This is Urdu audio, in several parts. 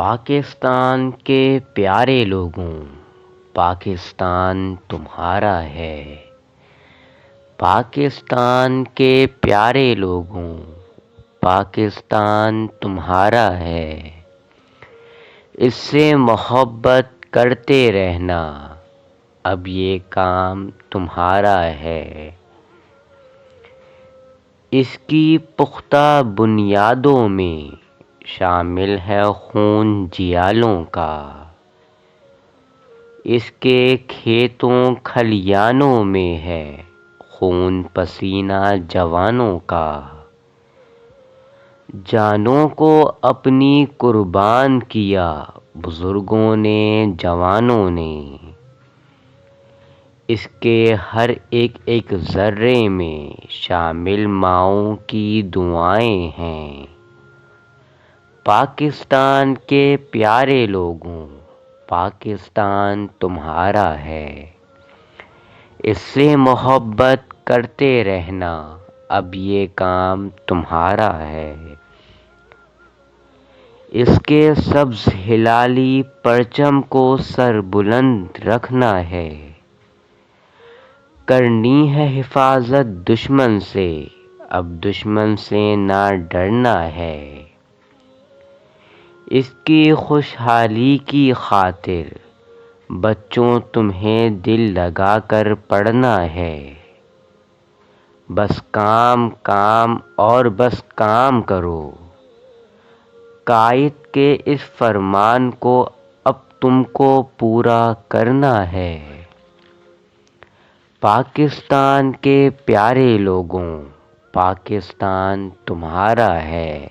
پاکستان کے پیارے لوگوں، پاکستان تمہارا ہے۔ پاکستان کے پیارے لوگوں، پاکستان تمہارا ہے۔ اس سے محبت کرتے رہنا، اب یہ کام تمہارا ہے۔ اس کی پختہ بنیادوں میں شامل ہے خون جیالوں کا، اس کے کھیتوں کھلیانوں میں ہے خون پسینہ جوانوں کا۔ جانوں کو اپنی قربان کیا بزرگوں نے، جوانوں نے۔ اس کے ہر ایک ذرے میں شامل ماؤں کی دعائیں ہیں۔ پاکستان کے پیارے لوگوں، پاکستان تمہارا ہے۔ اس سے محبت کرتے رہنا، اب یہ کام تمہارا ہے۔ اس کے سبز ہلالی پرچم کو سر بلند رکھنا ہے۔ کرنی ہے حفاظت دشمن سے، اب دشمن سے نہ ڈرنا ہے۔ اس کی خوشحالی کی خاطر بچوں تمہیں دل لگا کر پڑھنا ہے۔ بس کام کام اور بس کام کرو، قائد کے اس فرمان کو اب تم کو پورا کرنا ہے۔ پاکستان کے پیارے لوگوں، پاکستان تمہارا ہے۔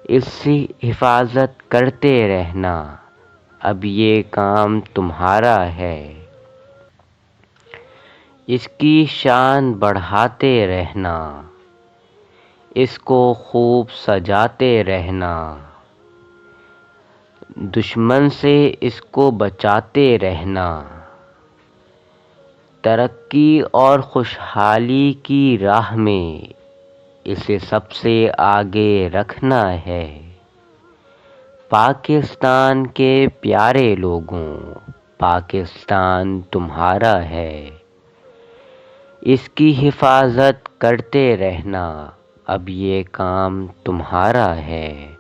اس کی حفاظت کرتے رہنا، اب یہ کام تمہارا ہے۔ اس کی شان بڑھاتے رہنا، اس کو خوب سجاتے رہنا۔ دشمن سے اس کو بچاتے رہنا۔ ترقی اور خوشحالی کی راہ میں اسے سب سے آگے رکھنا ہے۔ پاکستان کے پیارے لوگوں، پاکستان تمہارا ہے۔ اس کی حفاظت کرتے رہنا، اب یہ کام تمہارا ہے۔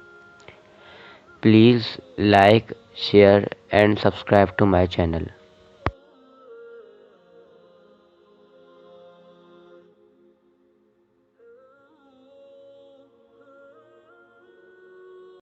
Please like, share and subscribe to my channel.